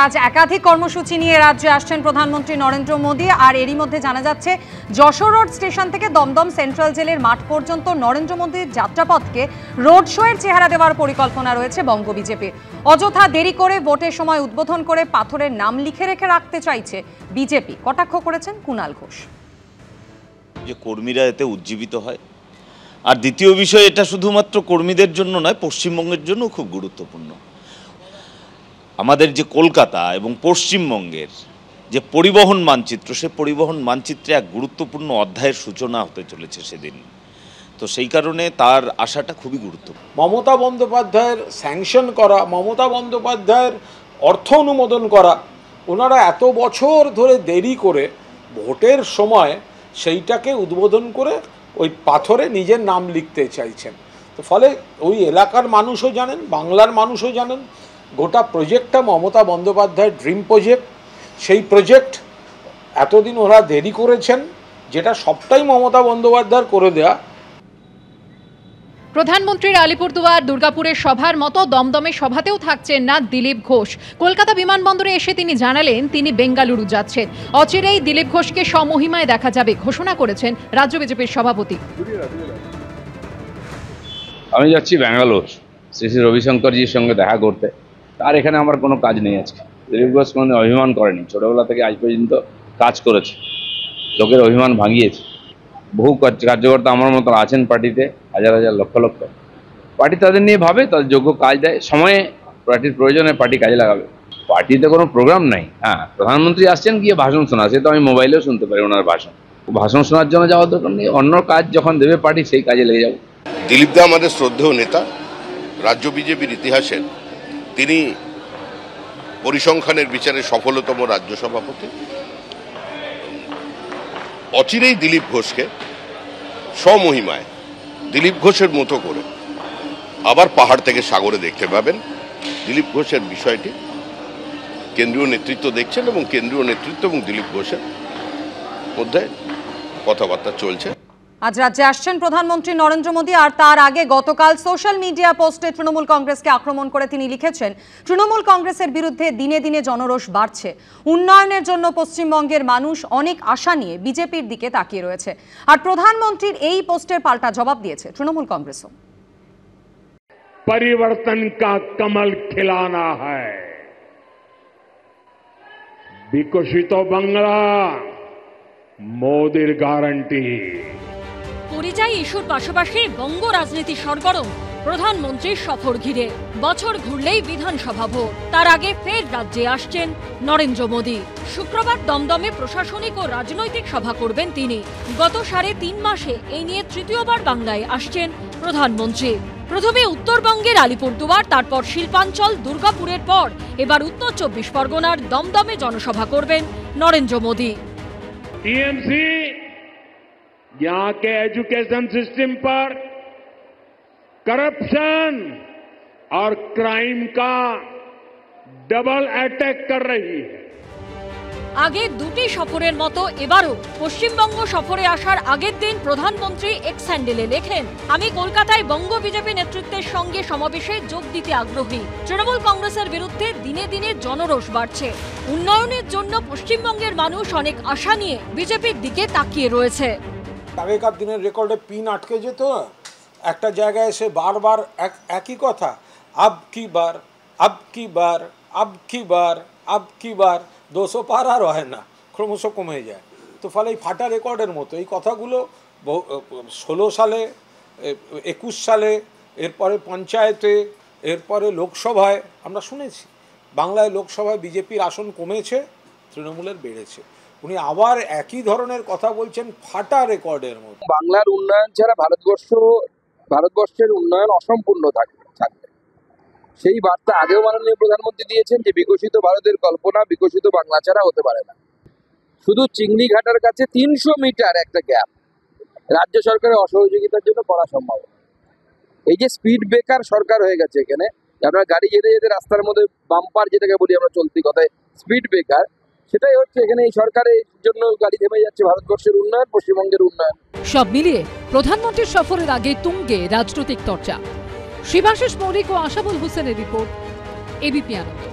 আজ একাধিক কর্মসূচি নিয়ে রাজ্যে আসছেন প্রধানমন্ত্রী নরেন্দ্র মোদী। আর এরই মধ্যে জানা যাচ্ছে যশোর রোড স্টেশন থেকে দমদম সেন্ট্রাল জেলের মাঠ পর্যন্ত নরেন্দ্র মোদীর যাত্রাপথকে রোড শো এর চেহারা দেওয়ার পরিকল্পনা রয়েছে বঙ্গ বিজেপির। অযথা দেরি করে ভোটের সময় উদ্বোধন করে পাথরের নাম লিখে রেখে রাখতে চাইছে বিজেপি, কটাক্ষ করেছেন কুণাল ঘোষ। যে কর্মীরা এতে উজ্জীবিত হয়, আর দ্বিতীয় বিষয়, এটা শুধুমাত্র কর্মীদের জন্য নয়, পশ্চিমবঙ্গের জন্য খুব গুরুত্বপূর্ণ। আমাদের যে কলকাতা এবং পশ্চিমবঙ্গের যে পরিবহন মানচিত্র, সে পরিবহন মানচিত্রে এক গুরুত্বপূর্ণ অধ্যায়ের সূচনা হতে চলেছে সেদিন। তো সেই কারণে তার আশাটা খুবই গুরুত্বপূর্ণ। মমতা বন্দ্যোপাধ্যায়ের স্যাংশন করা, মমতা বন্দ্যোপাধ্যায়ের অর্থ অনুমোদন করা, ওনারা এত বছর ধরে দেরি করে ভোটের সময় সেইটাকে উদ্বোধন করে ওই পাথরে নিজের নাম লিখতে চাইছেন। তো ফলে ওই এলাকার মানুষও জানেন, বাংলার মানুষও জানেন, গোটা প্রজেক্টটা মমতা বন্দ্যোপাধ্যায়ের ড্রিম প্রজেক্ট। সেই প্রজেক্ট এতদিন ওরা দেরি করেছেন, যেটা সবটাই মমতা বন্দ্যোপাধ্যায়ের করে দেয়া। প্রধানমন্ত্রীর আলিপুরদুয়ার দুর্গাপুরের সভার মতো দমদমে সভাতেও থাকছেন না দিলীপ ঘোষ। কলকাতা বিমানবন্দরে এসে তিনি জানালেন তিনি বেঙ্গালুরু যাচ্ছেন। অচিরেই দিলীপ ঘোষকে সমহিমায় দেখা যাবে ঘোষণা করেছেন রাজ্য বিজেপির সভাপতি। আমি যাচ্ছি ব্যাঙ্গালোর শ্রী শ্রী রবিশঙ্করজির সঙ্গে দেখা করতে। আর এখানে আমার কোনো কাজ নেই আজকে। দিলীপ ঘোষ কোনো অভিমান করেনি, ছোটবেলা থেকে আজ পর্যন্ত কাজ করেছে, লোকের অভিমান ভাঙিয়েছে। বহু কার্যকর্তা আমার মতো আছেন পার্টিতে, হাজার হাজার লক্ষ লক্ষ। পার্টি তাদের নিয়ে ভাবে, তাদের যোগ্য কাজ দেয়, সময়ে পার্টির প্রয়োজনে পার্টি কাজে লাগাবে। পার্টিতে কোনো প্রোগ্রাম নাই। হ্যাঁ, প্রধানমন্ত্রী আসছেন গিয়ে ভাষণ শোনা, সে তো আমি মোবাইলেও শুনতে পারি ওনার ভাষণ শোনার জন্য যাওয়ার দরকার নেই। অন্য কাজ যখন দেবে পার্টি, সেই কাজে লেগে যাবো। দিলীপ দা আমাদের শ্রদ্ধেয় নেতা, রাজ্য বিজেপির ইতিহাসের তিনি পরিসংখ্যানের বিচারে সফলতম রাজ্য সভাপতি। অচিরেই দিলীপ ঘোষকে স্বমহিমায় দিলীপ ঘোষের মতো করে আবার পাহাড় থেকে সাগরে দেখতে পাবেন। দিলীপ ঘোষের বিষয়টি কেন্দ্রীয় নেতৃত্ব দেখছেন এবং কেন্দ্রীয় নেতৃত্ব এবং দিলীপ ঘোষের মধ্যে কথাবার্তা চলছে। আজ রাজ্যে আসছেন প্রধানমন্ত্রী নরেন্দ্র মোদী। আর তার আগে গতকাল সোশ্যাল মিডিয়া পোস্টে তৃণমূল কংগ্রেসকে আক্রমণ করে তিনি লিখেছেন, তৃণমূল কংগ্রেসের বিরুদ্ধে দিনে দিনে জনরোষ বাড়ছে। উন্নয়নের জন্য পশ্চিমবঙ্গের মানুষ অনেক আশা নিয়ে বিজেপির দিকে তাকিয়ে রয়েছে। আর প্রধানমন্ত্রীর এই পোস্টের পাল্টা জবাব দিয়েছে তৃণমূল কংগ্রেসও। পরিবর্তন কা কমল খিলানা হ্যায়, বিকশিত বাংলা মোদির গ্যারান্টি। পরিযায়ী ইস্যুর পাশাপাশি বঙ্গ রাজনীতি সরগরম প্রধানমন্ত্রীর সফর ঘিরে। বছর ঘুরলেই বিধানসভা ভোট, তার আগে ফের রাজ্যে আসছেন নরেন্দ্র মোদী। শুক্রবার দমদমে প্রশাসনিক ও রাজনৈতিক সভা করবেন তিনি। গত 3.5 মাসে এই নিয়ে তৃতীয়বার বাংলায় আসছেন প্রধানমন্ত্রী। প্রথমে উত্তরবঙ্গের আলিপুরদুয়ার, তারপর শিল্পাঞ্চল দুর্গাপুরের পর এবার উত্তর 24 পরগনার দমদমে জনসভা করবেন নরেন্দ্র মোদী। टीएमसी यहाँ के एजुकेशन सिस्टम पर करप्शन और क्राइम का डबल अटैक कर रही है। আগে দুটি সফরের মতো এবারও পশ্চিমবঙ্গ সফরে আসার আগের দিন প্রধানমন্ত্রী এক্স হ্যান্ডেলে লেখেন, আমি কলকাতায় বঙ্গ বিজেপি নেতৃত্বের সঙ্গে সমাবেশে যোগ দিতে আগ্রহী। তৃণমূল কংগ্রেসের বিরুদ্ধে দিনে দিনে জনরোষ বাড়ছে। উন্নয়নের জন্য পশ্চিমবঙ্গের মানুষ অনেক আশা নিয়ে বিজেপির দিকে তাকিয়ে রয়েছে। আগেকার দিনের রেকর্ডে পিন আটকে যেত, একটা জায়গায় এসে বারবার একই কথা, আব কি বার, আব কি বার, আব কি বার, আব কি বার, 200 পার আর হয় না, ক্রমশ কমে যায়। তো ফলে এই ফাটা রেকর্ডের মতো এই কথাগুলো 16 সালে, 21 সালে, এরপরে পঞ্চায়েতে, এরপরে লোকসভায় আমরা শুনেছি। বাংলায় লোকসভায় বিজেপির আসন কমেছে, তৃণমূলের বেড়েছে। উনি আবার একই ধরনের কথা বলছেন ফাটা রেকর্ডের মতো। বাংলার উন্নয়ন ছাড়া ভারতবর্ষের উন্নয়ন অসম্পূর্ণ থাকবে। সেই বার্তা আগেও মাননীয় প্রধানমন্ত্রী দিয়েছেন যে বিকশিত ভারতের কল্পনা বিকশিত বাংলা ছাড়া হতে পারে না। শুধু চিংড়িঘাটার কাছে 300 মিটার একটা গ্যাপ রাজ্য সরকারের অসহযোগিতার জন্য করা সম্ভব। এই যে স্পিড ব্রেকার সরকার হয়ে গেছে এখানে, আপনার গাড়ি যেতে যেতে রাস্তার মধ্যে বাম্পার যেটাকে বলি আমরা চলতি কথায় স্পিড ব্রেকার, সেটাই হচ্ছে এখানে এই সরকারের জন্য গাড়ি থেমে যাচ্ছে ভারতবর্ষের উন্নয়ন, পশ্চিমবঙ্গের উন্নয়ন। সব মিলিয়ে প্রধানমন্ত্রীর সফরের আগে তুঙ্গে রাজনৈতিক চর্চা। শিবাশিস মৌলিক ও আশাবুল হোসেনের রিপোর্ট, এবিপি আনন্দ।